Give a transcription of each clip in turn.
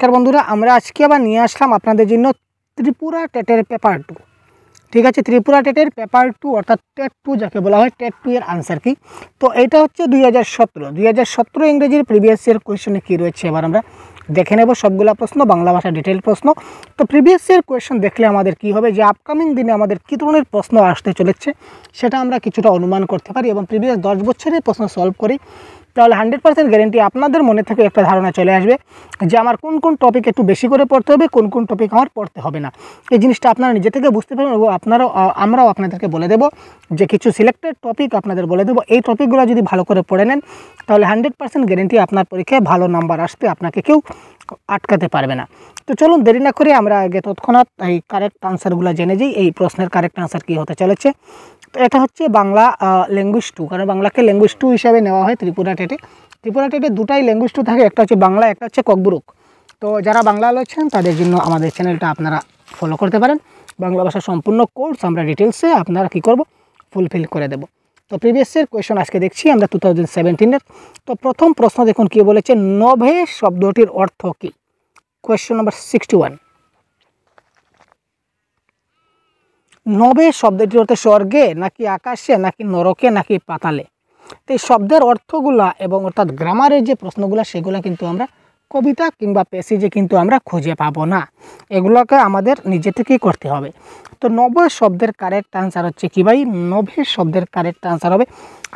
নমস্কার বন্ধুরা, আমরা আজকে আবার নিয়ে আসলাম আপনাদের জন্য ত্রিপুরা টেটের পেপার 2। ঠিক আছে, ত্রিপুরা টেটের পেপার 2 অর্থাৎ টেট 2 যাকে বলা হয়, টেট 2 এর আনসার কি। তো এটা হচ্ছে 2017 ইংরেজির প্রিভিয়াস ইয়ার কোয়েশনে কী রয়েছে এবার আমরা দেখে নেব সবগুলা প্রশ্ন, বাংলা ভাষা ডিটেল প্রশ্ন। তো প্রিভিয়াস ইয়ার কোয়েশন দেখলে আমাদের কি হবে, যে আপকামিং দিনে আমাদের কী ধরনের প্রশ্ন আসতে চলেছে সেটা আমরা কিছুটা অনুমান করতে পারি এবং প্রিভিয়াস 10 বছরের প্রশ্ন সলভ করি, তাহলে 100% গ্যারেন্টি আপনাদের মনে থেকে একটা ধারণা চলে আসবে যে আমার কোন কোন টপিক একটু বেশি করে পড়তে হবে, কোন কোন টপিক আমার পড়তে হবে না। এই জিনিসটা আপনারা নিজে থেকে বুঝতে পারবেন এবং আমরাও আপনাদেরকে বলে দেব যে কিছু সিলেক্টেড টপিক আপনাদের বলে দেবো, এই টপিকগুলো যদি ভালো করে পড়ে নেন তাহলে 100% গ্যারেন্টি আপনার পরীক্ষায় ভালো নাম্বার আসবে, আপনাকে কেউ আটকাতে পারবে না। তো চলুন দেরি না করে আমরা আগে তৎক্ষণাৎ এই কারেক্ট আনসারগুলো জেনে যাই, এই প্রশ্নের কারেক্ট আনসার কী হতে চলেছে। তো এটা হচ্ছে বাংলা ল্যাঙ্গুয়েজ 2, কারণ বাংলাকে ল্যাঙ্গুয়েজ 2 হিসাবে নেওয়া হয় ত্রিপুরা টেটে। ত্রিপুরা টেটে দুটাই ল্যাঙ্গুয়েজ 2 থাকে, একটা হচ্ছে বাংলা, একটা হচ্ছে ককবুরুক। তো যারা বাংলা আলোচেন তাদের জন্য আমাদের চ্যানেলটা আপনারা ফলো করতে পারেন। বাংলা ভাষার সম্পূর্ণ কোর্স আমরা ডিটেলসে আপনারা কী করব, ফুলফিল করে দেব। তো প্রিভিয়াসের কোয়েশন আজকে দেখছি আমরা 2017-এর। তো প্রথম প্রশ্ন দেখুন কী বলেছে, নভে শব্দটির অর্থ কী। Question number 61। নভে শব্দটির অর্থ স্বর্গে নাকি আকাশে নাকি নরকে নাকি পাতালে। তো এই শব্দের অর্থগুলা এবং অর্থাৎ গ্রামারের যে প্রশ্নগুলো সেগুলো কিন্তু আমরা কবিতা কিংবা প্যাসেজে কিন্তু আমরা খুঁজে পাবো না, এগুলোকে আমাদের নিজে থেকেই করতে হবে। তো নভে শব্দের কারেক্ট আনসার হচ্ছে কি ভাই, নভে শব্দের কারেক্ট আনসার হবে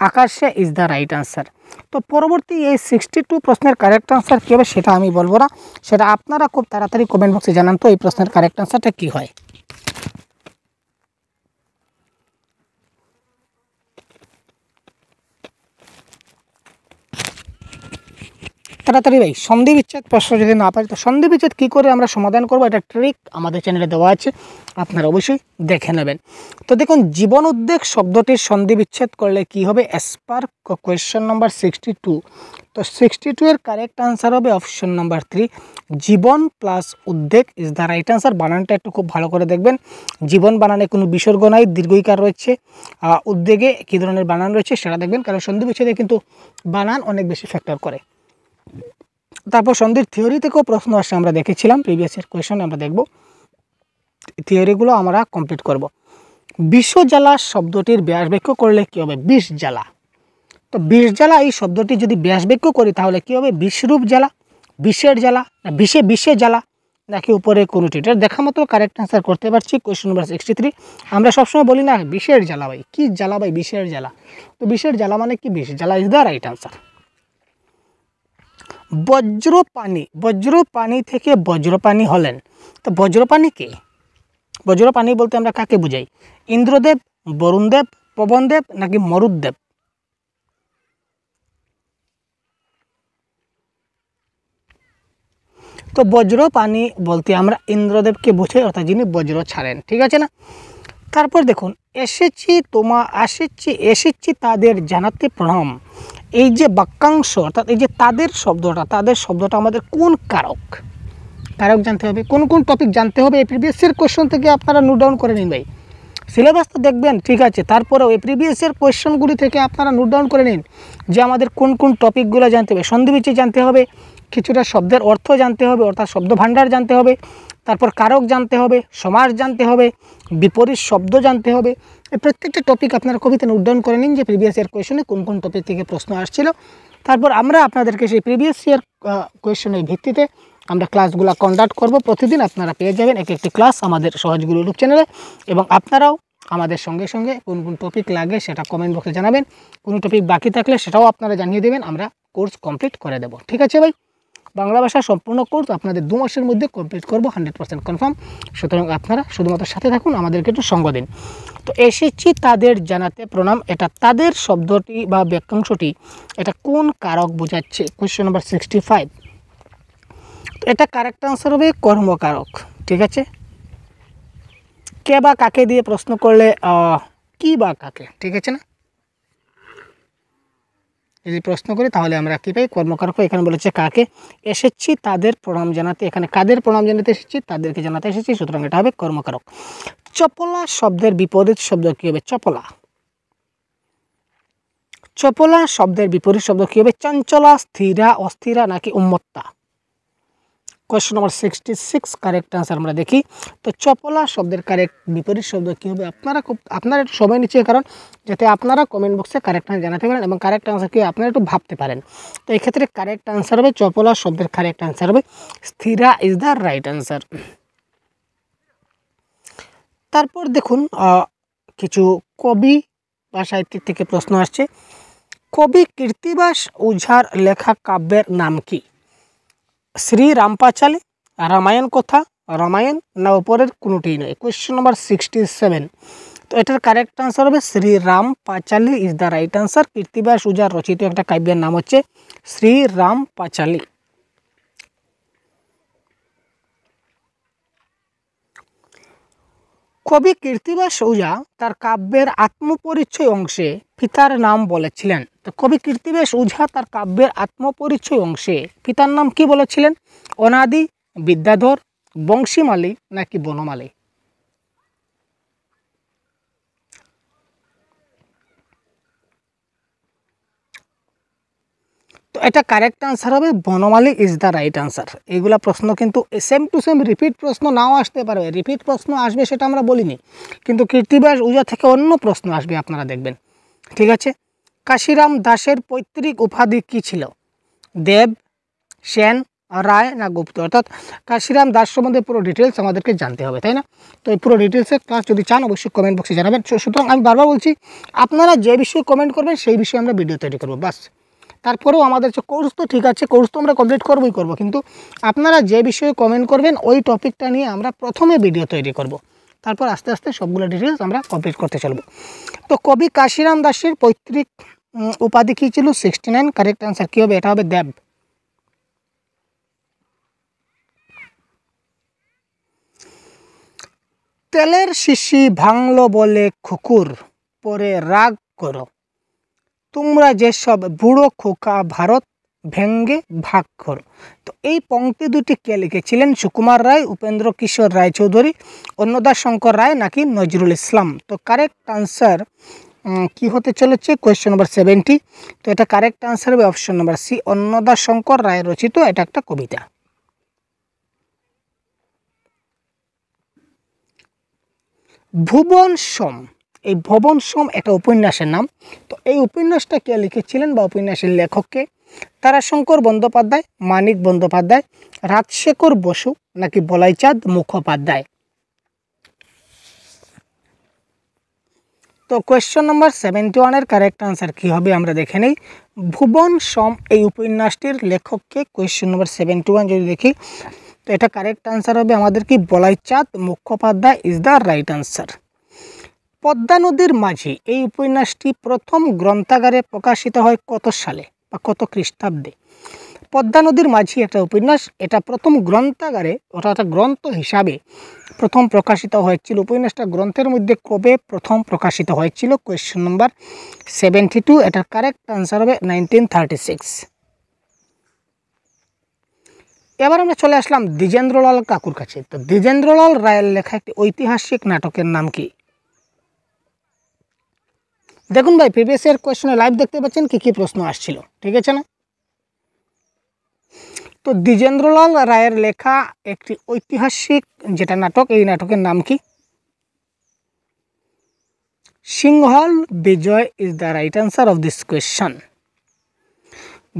আকাশে ইজ দ্য রাইট আনসার। তো পরবর্তী এই 62 প্রশ্নের কারেক্ট আনসার কী হবে সেটা আমি বলবো না, সেটা আপনারা খুব তাড়াতাড়ি কমেন্ট বক্সে জানান তো এই প্রশ্নের কারেক্ট আনসারটা কী হয়। তাড়াতাড়ি ভাই, সন্ধি বিচ্ছেদ প্রশ্ন যদি না পারি তো সন্ধি বিচ্ছেদ কী করে আমরা সমাধান করবো, এটা ট্রিক আমাদের চ্যানেলে দেওয়া আছে, আপনারা অবশ্যই দেখে নেবেন। তো দেখুন, জীবন উদ্বেগ শব্দটির সন্ধি বিচ্ছেদ করলে কি হবে, অ্যাজ পার কোয়েশ্চন নাম্বার 62। তো 62 এর কারেক্ট আনসার হবে অপশন নাম্বার 3, জীবন প্লাস উদ্বেগ ইজ দ্য রাইট আনসার। বানানটা একটু খুব ভালো করে দেখবেন, জীবন বানানে কোনো বিসর্গ নাই, দীর্ঘইকার রয়েছে, উদ্বেগে কী ধরনের বানান রয়েছে সেটা দেখবেন, কারণ সন্ধি বিচ্ছেদে কিন্তু বানান অনেক বেশি ফ্যাক্টর করে। তারপর সন্ধির থিওরি থেকেও প্রশ্ন আসে, আমরা দেখেছিলাম প্রিভিয়াসের কোয়েশন, আমরা দেখব থিওরিগুলো আমরা কমপ্লিট করব। বিষজ্বালা শব্দটির ব্যাস বাক্য করলে কী হবে, বিষ জ্বালা। তো বিষ জ্বালা এই শব্দটি যদি ব্যাস বাক্য করি তাহলে কী হবে, বিষরূপ জ্বালা, বিষের জ্বালা, না বিষে জ্বালা নাকি উপরে কোনোটি। এটা দেখা মতো কারেক্ট আনসার করতে পারছি। Question number 63। আমরা সবসময় বলি না বিষের জ্বালা ভাই, কী জ্বালা ভাই, বিষের জ্বালা। তো বিষের জ্বালা মানে কি, বিষ জ্বালা ইজ দ্য রাইট আনসার। বজ্রপানি থেকে বজ্রপানি হলেন। তো বজ্রপানি কে, বজ্রপানি বলতে আমরা কাকে বুঝাই, ইন্দ্রদেব, বরুণদেব, পবনদেব নাকি মরুদ্দেব। তো বজ্রপানি বলতে আমরা ইন্দ্রদেবকে বুঝাই, অর্থাৎ যিনি বজ্র ছাড়েন, ঠিক আছে না। তারপর দেখুন, এসেছি তাদের জানাতে প্রণাম। এই যে বাক্যাংশ অর্থাৎ এই যে তাদের শব্দটা আমাদের কোন কারক জানতে হবে, কোন কোন টপিক জানতে হবে। এই প্রিভিয়াসের কোয়েশ্চন থেকে আপনারা নোট ডাউন করে নিন ভাই, সিলেবাস তো দেখবেন ঠিক আছে, তারপরেও এই প্রিভিয়াসের কোয়েশ্চনগুলি থেকে আপনারা নোট ডাউন করে নিন যে আমাদের কোন কোন টপিকগুলো জানতে হবে। সন্ধি বিচ্ছেদ জানতে হবে, কিছুটা শব্দের অর্থ জানতে হবে অর্থাৎ শব্দ ভাণ্ডার জানতে হবে, তারপর কারক জানতে হবে, সমাস জানতে হবে, বিপরীত শব্দ জানতে হবে। এই প্রত্যেকটা টপিক আপনারা কবিতা নোট ডাউন করে নিন যে প্রিভিয়াস ইয়ার কোয়েশনে কোন কোন টপিক থেকে প্রশ্ন আসছিল। তারপর আমরা আপনাদেরকে সেই প্রিভিয়াস ইয়ার কোয়েশনের ভিত্তিতে আমরা ক্লাসগুলো কন্ডাক্ট করব। প্রতিদিন আপনারা পেয়ে যাবেন একটি ক্লাস আমাদের সহজগুরু ইউটিউব চ্যানেলে, এবং আপনারাও আমাদের সঙ্গে সঙ্গে কোন কোন টপিক লাগে সেটা কমেন্ট বক্সে জানাবেন, কোনো টপিক বাকি থাকলে সেটাও আপনারা জানিয়ে দেবেন, আমরা কোর্স কমপ্লিট করে দেব। ঠিক আছে ভাই, বাংলা ভাষার সম্পূর্ণ কোর্স আপনাদের 2 মাসের মধ্যে কমপ্লিট করব, 100% কনফার্ম। সুতরাং আপনারা শুধুমাত্র সাথে থাকুন, আমাদেরকে একটু সঙ্গ দিন। তো এসেছি তাদের জানাতে প্রণাম, এটা তাদের শব্দটি বা বাক্যাংশটি এটা কোন কারক বোঝাচ্ছে। Question number 65। তো এটা কারেক্ট আনসার হবে কর্মকারক, ঠিক আছে। কে বা কাকে দিয়ে প্রশ্ন করলে কি বা কাকে, ঠিক আছে না, যদি প্রশ্ন করি তাহলে আমরা কী পাই, কর্মকারক। এখানে বলেছে কাকে, এসেছি তাদের প্রণাম জানাতে, এখানে কাদের প্রণাম জানাতে এসেছি, তাদেরকে জানাতে এসেছি, সুতরাং এটা হবে কর্মকারক। চপলা শব্দের বিপরীত শব্দ কী হবে, চপলা। চপলা শব্দের বিপরীত শব্দ কী হবে, চঞ্চলা, স্থিরা, অস্থিরা নাকি উন্মত্তা। কোয়েশ্চন নম্বর 66 কারেক্ট আনসার আমরা দেখি। তো চপলা শব্দের কারেক্ট বিপরীত শব্দ কী হবে? আপনারা একটু সময় নিচ্ছে, কারণ যাতে আপনারা কমেন্ট বক্সে কারেক্ট আনসার জানাতে পারেন এবং কারেক্ট আনসার কী আপনারা একটু ভাবতে পারেন। তো এক্ষেত্রে কারেক্ট আনসার হবে চপলা শব্দের কারেক্ট আনসার হবে স্থিরা ইজ দ্য রাইট আনসার। তারপর দেখুন কিছু কবি বা সাহিত্যিক থেকে প্রশ্ন আসছে। কবি কীর্তিবাস ওঝার লেখা কাব্যের নাম কি? শ্রী রামপাঁচালী, রামায়ণ কথা, রামায়ণ, না উপরের কোনোটিই নয়। Question number 67। তো এটার কারেক্ট আনসার হবে Shri Ram Panchali is the right answer. Krittibas ওঝার রচিত একটা কাব্যের নাম হচ্ছে শ্রী রাম পাঁচালী। কবি কীর্তিবাস ওঝা তার কাব্যের আত্মপরিচয় অংশে পিতার নাম বলেছিলেন। তো কবি কীর্তিবাস ওঝা তার কাব্যের আত্মপরিচয় অংশে পিতার নাম কি বলেছিলেন? অনাদি, বিদ্যাধর, বংশীমালী নাকি বনমালী? তো এটা কারেক্ট আনসার হবে বনমালী ইজ দ্য রাইট আনসার। এইগুলা প্রশ্ন কিন্তু সেম টু সেম রিপিট প্রশ্ন নাও আসতে পারবে, রিপিট প্রশ্ন আসবে সেটা আমরা বলিনি, কিন্তু কীর্তিবাস ওঝা থেকে অন্য প্রশ্ন আসবে আপনারা দেখবেন। ঠিক আছে। কাশিরাম দাসের পৈতৃক উপাধি কী ছিল? দেব, সেন, রায় না গুপ্ত? অর্থাৎ কাশিরাম দাস সম্বন্ধে পুরো ডিটেলস আমাদেরকে জানতে হবে, তাই না? তো এই পুরো ডিটেলসের ক্লাস যদি চান অবশ্যই কমেন্ট বক্সে জানাবেন। সুতরাং আমি বারবার বলছি, আপনারা যে বিষয়ে কমেন্ট করবেন সেই বিষয়ে আমরা ভিডিও তৈরি করবো, বাস। তারপরেও আমাদের যে কোর্স তো ঠিক আছে, কোর্স তো আমরা কমপ্লিট করবো, কিন্তু আপনারা যে বিষয়ে কমেন্ট করবেন ওই টপিকটা নিয়ে আমরা প্রথমে ভিডিও তৈরি করব, তারপর আস্তে আস্তে সবগুলো ডিটেলস আমরা কমপ্লিট করতে চলবো। তো কবি কাশিরাম দাসের পৈতৃক উপাধি কী ছিল? 69 কারেক্ট আনসার কী হবে? এটা হবে দেব। তেলের শিশি ভাঙলো বলে খুকুর, পরে রাগ করো, তোমরা যেসব বুড়ো খোকা ভারত ভেঙ্গে ভাগ করো। তো এই পংক্তি দুটি কে লিখেছিলেন? সুকুমার রায়, উপেন্দ্র কিশোর রায়চৌধুরী, অন্নদা শঙ্কর রায় নাকি নজরুল ইসলাম? তো কারেক্ট আনসার কি হতে চলেছে? Question number 70। তো এটা কারেক্ট আনসার হবে option number C, Annada Shankar Ray রচিত এটা একটা কবিতা। ভুবন সোম, এই ভুবন সোম একটা উপন্যাসের নাম। তো এই উপন্যাসটা কে লিখেছিলেন বা উপন্যাসের লেখককে? তারাশঙ্কর বন্দ্যোপাধ্যায়, মানিক বন্দ্যোপাধ্যায়, রাজশেখর বসু নাকি বলাইচাঁদ মুখোপাধ্যায়? তো কোয়েশ্চন নম্বর 71-এর কারেক্ট আনসার কী হবে আমরা দেখে নেই। ভুবন সোম এই উপন্যাসটির লেখককে? কোয়েশ্চন নম্বর 71 যদি দেখি, তো এটা কারেক্ট আনসার হবে আমাদের কি? Balaichand Mukhopadhyay is the right answer. Padma নদীর মাঝি এই উপন্যাসটি প্রথম গ্রন্থাগারে প্রকাশিত হয় কত সালে বা কত খ্রিস্টাব্দে? পদ্মা নদীর মাঝি একটা উপন্যাস, এটা প্রথম গ্রন্থাগারে অর্থাৎ গ্রন্থ হিসাবে প্রথম প্রকাশিত হয়েছিল। উপন্যাসটা গ্রন্থের মধ্যে কবে প্রথম প্রকাশিত হয়েছিল? কোয়েশ্চন নম্বর 72, এটার কারেক্ট আনসার হবে 1936। এবার আমরা চলে আসলাম দ্বিজেন্দ্রলাল কাকুর কাছে। তো দ্বিজেন্দ্রলাল রায়ের লেখা একটি ঐতিহাসিক নাটকের নাম কি? দেখুন ভাই, প্রিভিয়াস ইয়ার কোয়েশ্চনে লাইভ দেখতে পাচ্ছেন কি কি প্রশ্ন আসছিল, ঠিক আছে না? তো দ্বিজেন্দ্রলাল রায়ের লেখা একটি ঐতিহাসিক যেটা নাটক, এই নাটকের নাম কি? Singhal Bijay is the right answer of this question.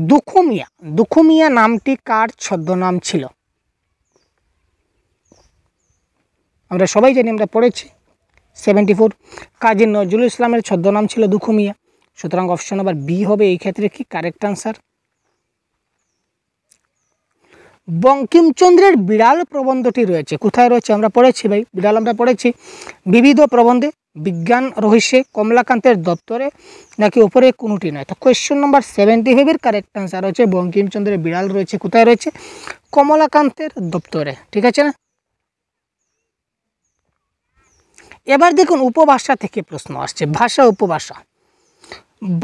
Dukhu Mia, Dukhu Mia নামটি কার ছদ্মনাম ছিল? আমরা সবাই জানি, আমরা পড়েছি 74। কাজী নজরুল ইসলামের ছদ্মনাম ছিল দুখু মিয়া, সুতরাং অপশন নাম্বার বি হবে এই ক্ষেত্রে কি কারেক্ট আনসার। বঙ্কিমচন্দ্রের বিড়াল প্রবন্ধটি রয়েছে কোথায় রয়েছে? আমরা পড়েছি ভাই, বিড়াল আমরা পড়েছি বিবিধ প্রবন্ধে, বিজ্ঞান রহস্যে, কমলাকান্তের দপ্তরে নাকি উপরে কোনোটি নয়? তো কোয়েশ্চন নম্বর 75-এর কারেক্ট আনসার হচ্ছে বঙ্কিমচন্দ্রের বিড়াল রয়েছে কোথায় রয়েছে? কমলাকান্তের দপ্তরে, ঠিক আছে না? এবার দেখুন উপভাষা থেকে প্রশ্ন আসছে, ভাষা উপভাষা।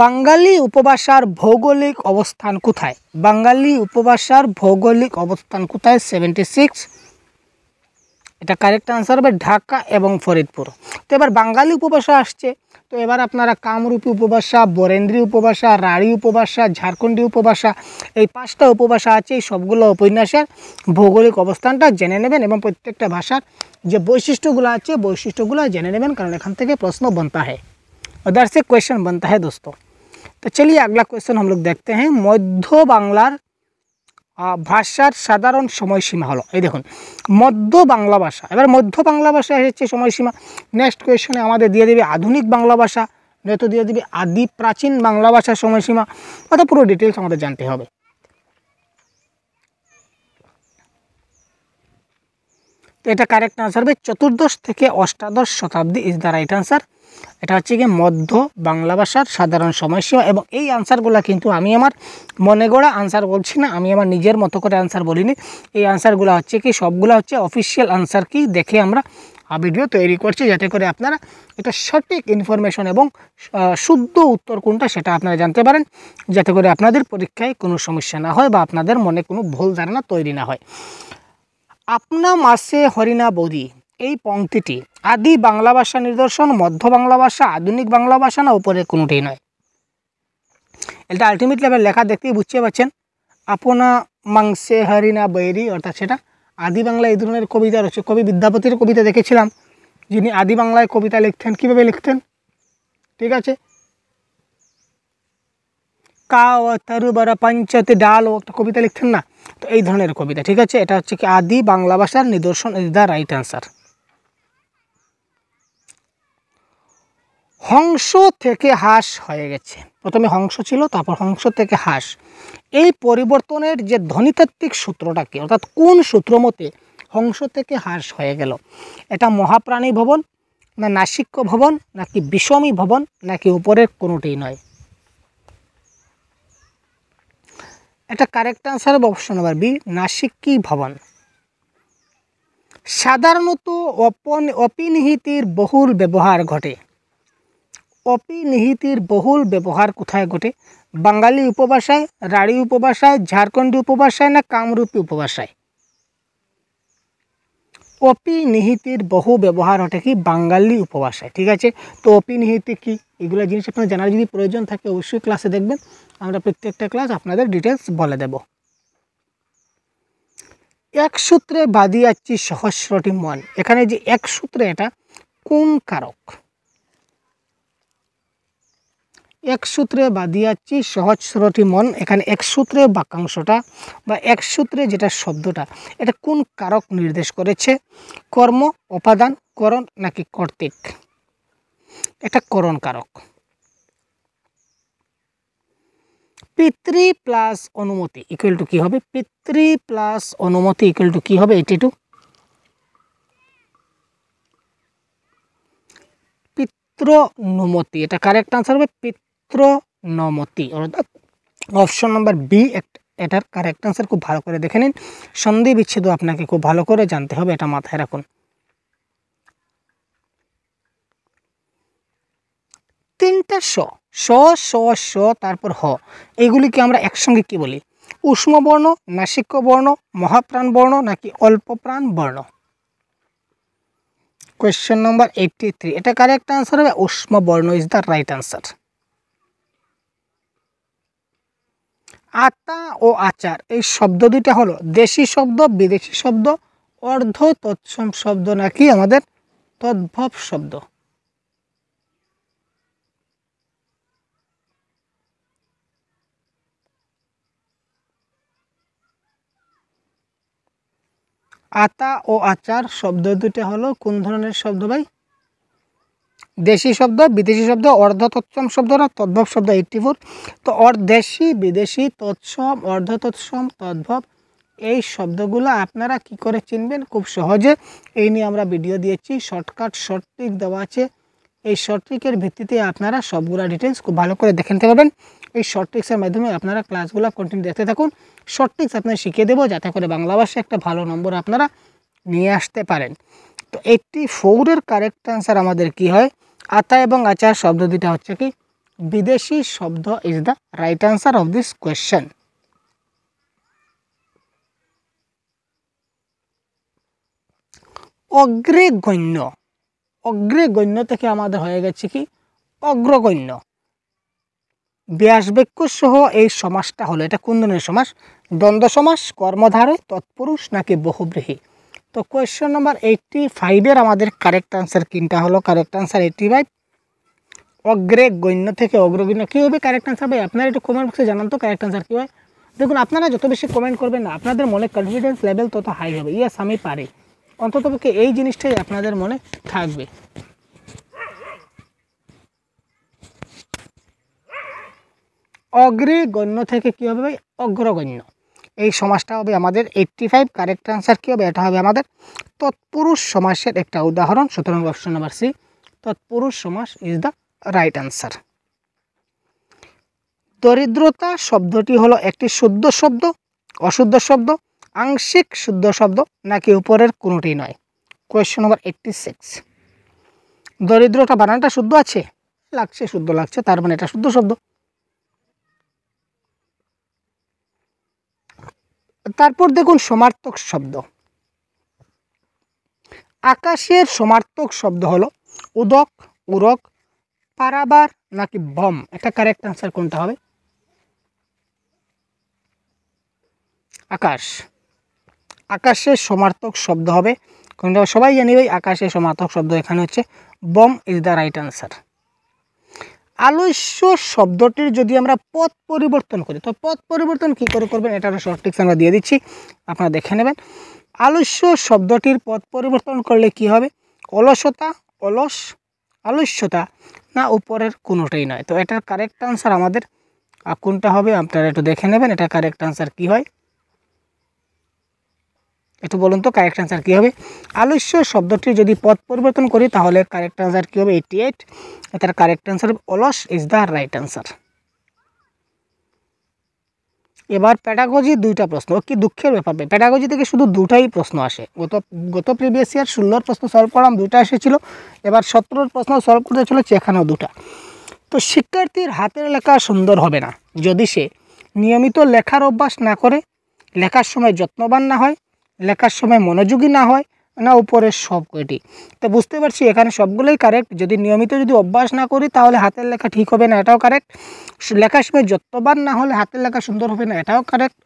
বাঙালি উপভাষার ভৌগোলিক অবস্থান কোথায়? বাঙালি উপভাষার ভৌগোলিক অবস্থান কোথায়? 76, এটা কারেক্ট আনসার হবে ঢাকা এবং ফরিদপুর। তো এবার বাঙালি উপভাষা আসছে, তো এবার আপনারা কামরূপী উপভাষা, বরেন্দ্রী উপভাষা, রাঢ়ী উপভাষা, ঝাড়খণ্ডী উপভাষা, এই 5টা উপভাষা আছে। এই সবগুলো উপন্যাসের ভৌগোলিক অবস্থানটা জেনে নেবেন এবং প্রত্যেকটা ভাষার যে বৈশিষ্ট্যগুলো আছে বৈশিষ্ট্যগুলো জেনে নেবেন, কারণ এখান থেকে প্রশ্ন बनता है, उधर से क्वेश्चन बनता है दोस्तों। तो चलिए अगला क्वेश्चन हम लोग देखते हैं। मध्य बांग्लार ভাষার সাধারণ সময়সীমা হলো, এই দেখুন মধ্য বাংলা ভাষা। এবার মধ্য বাংলা ভাষা হচ্ছে সময়সীমা। নেক্সট কোয়েশ্চনে আমাদের দিয়ে দেবে আধুনিক বাংলা ভাষা, নয়তো দিয়ে দেবে আদি প্রাচীন বাংলা ভাষার সময়সীমা, অর্থাৎ পুরো ডিটেলস আমাদের জানতে হবে। তো এটা কারেক্ট আনসার হবে 14th থেকে 18th Shatabdi is the right answer. এটা হচ্ছে কি মধ্য বাংলা ভাষার সাধারণ সময়সীমা। এবং এই আনসারগুলো কিন্তু আমি আমার মনে গড়া আনসার বলছি না, আমি আমার নিজের মতো করে আনসার বলিনি। এই আনসারগুলো হচ্ছে কি সবগুলো হচ্ছে অফিসিয়াল আনসার কি দেখে আমরা ভিডিও তৈরি করছি, যাতে করে আপনারা এটা সঠিক ইনফরমেশন এবং শুদ্ধ উত্তর কোনটা সেটা আপনারা জানতে পারেন, যাতে করে আপনাদের পরীক্ষায় কোনো সমস্যা না হয় বা আপনাদের মনে কোনো ভুল ধারণা তৈরি না হয়। আপনা মাসে হরিণা বৌদি, এই পংক্তিটি আদি বাংলা ভাষা নিদর্শন, মধ্য বাংলা ভাষা, আধুনিক বাংলা ভাষা না উপরে কোনোটাই নয়। এটা আলটিমেটলি আপনার লেখা দেখতেই বুঝতে পারছেন। আপনা মাংসে হরিণা বৈরি, অর্থাৎ সেটা আদি বাংলা এই ধরনের কবিতা রয়েছে। কবি বিদ্যাপতির কবিতা দেখেছিলাম, যিনি আদি বাংলায় কবিতা লিখতেন। কীভাবে লিখতেন? ঠিক আছে, কা ও তরু বড় পঞ্চতে ডাল ও একটা কবিতা লিখতেন না, তো এই ধরনের কবিতা। ঠিক আছে, এটা হচ্ছে কি আদি বাংলা ভাষার নিদর্শন is the right answer. Hansa থেকে হাঁস হয়ে গেছে, প্রথমে হংস ছিল তারপর হংস থেকে হাঁস, এই পরিবর্তনের যে ধ্বনিতাত্ত্বিক সূত্রটা কি, অর্থাৎ কোন সূত্র মতে হংস থেকে হাঁস হয়ে গেল? এটা মহাপ্রাণী ভবন, না নাসিক্য ভবন, নাকি বিষমী ভবন, নাকি উপরের কোনোটাই নয়? এটা কারেক্ট আনসার হবে অপশন নাম্বার বি, নাসিক্যী ভবন। সাধারণত অপিনিহিতির বহুল ব্যবহার ঘটে। অপিনিহিতির বহুল ব্যবহার কোথায় ঘটে? বাঙালি উপভাষায়, রাঢ়ী উপভাষায়, ঝাড়খণ্ডী উপভাষায়, না কামরূপী উপভাষায়? অপিনিহিতির বহু ব্যবহার ঘটে কি বাঙালি উপভাষায়। ঠিক আছে, তো অপিনিহিতি কি এগুলো জিনিস আপনার জানার যদি প্রয়োজন থাকে অবশ্যই ক্লাসে দেখবেন, আমরা প্রত্যেকটা ক্লাস আপনাদের ডিটেলস বলে দেব। এক সূত্রে বাঁধিয়াছি সহস্রটি মন, এখানে যে এক সূত্রে এটা কোন কারক? এক সূত্রে বাঁধিয়াছি সহস্রটি মন, এখানে এক সূত্রে বাক্যাংশটা বা এক সূত্রে যেটা শব্দটা, এটা কোন কারক নির্দেশ করেছে? কর্ম, উপাদান, করণ, নাকি কর্তৃক? এটা করণ কারক। পিতৃ প্লাস অনুমতি ইকুয়াল টু কি হবে? পিতৃ প্লাস অনুমতি ইকুয়াল টু কি হবে? 82। পিত্রনুমতি, এটা কারেক্ট আনসার হবে পিত্রনমতি, অর্থাৎ অপশন নাম্বার বি এটার কারেক্ট আনসার। খুব ভালো করে দেখে নিন, সন্ধি বিচ্ছেদ আপনাকে খুব ভালো করে জানতে হবে, এটা মাথায় রাখুন। 3টা স, স, তারপর হ, এইগুলিকে আমরা একসঙ্গে কি বলি? উষ্ম বর্ণ, নাসিক্য বর্ণ, মহাপ্রাণ বর্ণ, নাকি অল্প প্রাণ বর্ণ? কোয়েশ্চেন নাম্বার 83, এটা কারেক্ট আনসার হবে উষ্ম বর্ণ ইজ দ্য রাইট আনসার। আতা ও আচার এই শব্দ দুইটা হলো দেশি শব্দ, বিদেশি শব্দ, অর্ধ তৎসম শব্দ, নাকি আমাদের তদ্ভব শব্দ? আতা ও আচার শব্দ দুইটা হলো কোন ধরনের শব্দ ভাই? দেশি শব্দ, বিদেশি শব্দ, অর্ধ তৎসম শব্দ, না তদ্ভব শব্দ? 84। তো দেশি, বিদেশি, তৎসম, অর্ধ তৎসম, তদ্ভব, এই শব্দগুলো আপনারা কি করে চিনবেন? খুব সহজে, এই নিয়ে আমরা ভিডিও দিয়েছি, শর্টকাট শর্ট ট্রিক দেওয়া আছে। এই শর্ট ট্রিকের ভিত্তিতে আপনারা সবগুলা ডিটেলস খুব ভালো করে দেখে নিতে পারবেন। এই শর্ট ট্রিক্সের মাধ্যমে আপনারা ক্লাসগুলো কন্টিনিউ দেখতে থাকুন। শর্ট ট্রিক্স আপনারা শিখিয়ে দেবো, যাতে করে বাংলা ভাষায় একটা ভালো নম্বর আপনারা নিয়ে আসতে পারেন। তো 84-এর কারেক্ট আনসার আমাদের কি হয়? আতা এবং আচার শব্দ দুটা হচ্ছে কি বিদেশি শব্দ is the right answer of this question. অগ্রেগণ্য, অগ্রেগণ্য থেকে আমাদের হয়ে গেছে কি অগ্রগণ্য। ব্যাসবাক্য সহ এই সমাসটা হলো, এটা কোন ধরনের সমাস? দ্বন্দ্ব সমাস, কর্মধারয়, তৎপুরুষ নাকি বহুব্রীহি? তো কোয়েশ্চেন নাম্বার 85-এর আমাদের কারেক্ট আনসার কোনটা হলো? কারেক্ট আনসার 85, অগ্রেগণ্য থেকে অগ্রগণ্য। কী হবে কারেক্ট আনসার ভাই? আপনারা একটু কমেন্ট বক্সে জানান তো কারেক্ট আনসার কী হয়। দেখুন, আপনারা যত বেশি কমেন্ট করবেন না, আপনাদের মনে কনফিডেন্স লেভেল তত হাই হবে। ইয়েস, আমি পারি, অন্ততপক্ষে এই জিনিসটাই আপনাদের মনে থাকবে। অগ্রেগণ্য থেকে কী হবে ভাই? অগ্রগণ্য। এই সমাসটা হবে আমাদের 85। কারেক্ট আনসার কী হবে? এটা হবে আমাদের তৎপুরুষ সমাসের একটা উদাহরণ। সুতরাং অপশন নাম্বার সি, তৎপুরুষ সমাস ইজ দ্য রাইট আনসার। দরিদ্রতা শব্দটি হলো একটি শুদ্ধ শব্দ, অশুদ্ধ শব্দ, আংশিক শুদ্ধ শব্দ নাকি উপরের কোনোটি নয়? Question number 86। দরিদ্রতা বানানটা শুদ্ধ আছে, লাগছে শুদ্ধ লাগছে, তার মানে এটা শুদ্ধ শব্দ। তারপর দেখুন সমার্থক শব্দ। আকাশের সমার্থক শব্দ হলো উদক, উরক, পারাবার নাকি বম? এটা কারেক্ট আনসার কোনটা হবে? আকাশ। আকাশের সমার্থক শব্দ হবে কোনটা? সবাই জানি ভাই আকাশের সমার্থক শব্দ এখানে হচ্ছে বম ইজ দ্য রাইট আনসার। আলস্য শব্দটির যদি আমরা পদ পরিবর্তন করি, তো পদ পরিবর্তন কী করে করবেন এটারও শর্ট ট্রিক্স আমরা দিয়ে দিচ্ছি, আপনারা দেখে নেবেন। আলস্য শব্দটির পদ পরিবর্তন করলে কি হবে? অলসতা, অলস, আলস্যতা না উপরের কোনোটাই নয়। তো এটার কারেক্ট আনসার আমাদের কোনটা হবে আপনারা একটু দেখে নেবেন। এটা কারেক্ট আনসার কী হয় একটু বলুন তো, কারেক্ট আনসার কী হবে? আলস্য শব্দটির যদি পদ পরিবর্তন করি তাহলে কারেক্ট আনসার কী হবে? 88। এটার কারেক্ট আনসার অলস ইজ দ্য রাইট আনসার। এবার প্যাডাগজি দুইটা প্রশ্ন, কি দুঃখের ব্যাপার ভাই, প্যাডাগজি থেকে শুধু দুটাই প্রশ্ন আসে। গত প্রিভিয়াস ইয়ার 16 প্রশ্ন সলভ করলাম, দুটা এসেছিলো। এবার 17 প্রশ্ন সলভ করতে চলেছে, এখানেও দুটা। তো শিক্ষার্থীর হাতের লেখা সুন্দর হবে না যদি সে নিয়মিত লেখার অভ্যাস না করে, লেখার সময় যত্নবান না হয়, লেখার সময় মনোযোগী না হয় না উপরের সব কয়টি? তো বুঝতে পারছি এখানে সবগুলোই কারেক্ট। যদি নিয়মিত যদি অভ্যাস না করি তাহলে হাতের লেখা ঠিক হবে না, এটাও কারেক্ট। লেখার সময় যত্নবান না হলে হাতের লেখা সুন্দর হবে না, এটাও কারেক্ট।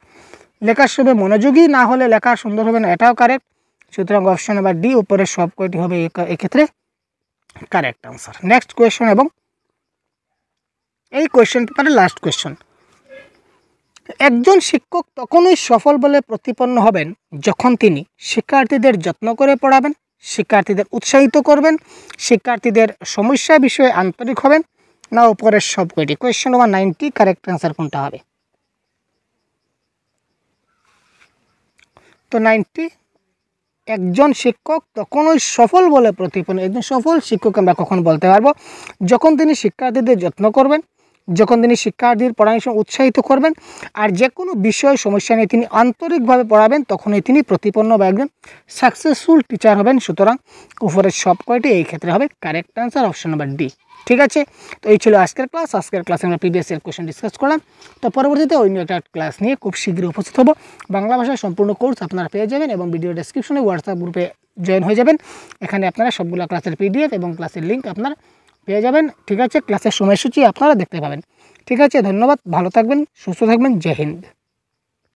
লেখার সময় মনোযোগী না হলে লেখা সুন্দর হবে না, এটাও কারেক্ট। সুতরাং অপশন নাম্বার ডি উপরের সব কয়টি হবে এক্ষেত্রে কারেক্ট আনসার। নেক্সট কোয়েশ্চন, এবং এই কোয়েশ্চন পেপারের লাস্ট কোয়েশ্চন। একজন শিক্ষক তখনই সফল বলে প্রতিপন্ন হবেন যখন তিনি শিক্ষার্থীদের যত্ন করে পড়াবেন, শিক্ষার্থীদের উৎসাহিত করবেন, শিক্ষার্থীদের সমস্যা বিষয়ে আন্তরিক হবেন না উপরের সব কয়টি? কোয়েশ্চন নাম্বার 90, কারেক্ট আনসার কোনটা হবে? তো 90, একজন শিক্ষক তখনই সফল বলে প্রতিপন্ন, একজন সফল শিক্ষক আমরা কখন বলতে পারবো? যখন তিনি শিক্ষার্থীদের যত্ন করবেন, যখন তিনি শিক্ষার্থীর পড়াশোনা উৎসাহিত করবেন, আর যে কোনো বিষয় সমস্যা নিয়ে তিনি আন্তরিকভাবে পড়াবেন, তখনই তিনি প্রতিপন্ন বা একজন সাকসেসফুল টিচার হবেন। সুতরাং উপরের সব কয়টি এই ক্ষেত্রে হবে correct answer, option number D. ঠিক আছে, তো এই ছিল আজকের ক্লাস। আজকের ক্লাসে আমরা প্রিভিয়াস ইয়ার কোয়েশ্চেন ডিসকাস করলাম। তো পরবর্তীতে অন্য একটা ক্লাস নিয়ে খুব শীঘ্রই উপস্থিত হব। বাংলা ভাষার সম্পূর্ণ কোর্স আপনারা পেয়ে যাবেন এবং ভিডিও ডেসক্রিপশনে হোয়াটসঅ্যাপ গ্রুপে জয়েন হয়ে যাবেন। এখানে আপনারা সবগুলো ক্লাসের পিডিএফ এবং ক্লাসের লিঙ্ক আপনারা পেয়ে যাবেন। ঠিক আছে, ক্লাসের সময়সূচি আপনারা দেখতে পাবেন। ঠিক আছে, ধন্যবাদ, ভালো থাকবেন, সুস্থ থাকবেন, জয় হিন্দ।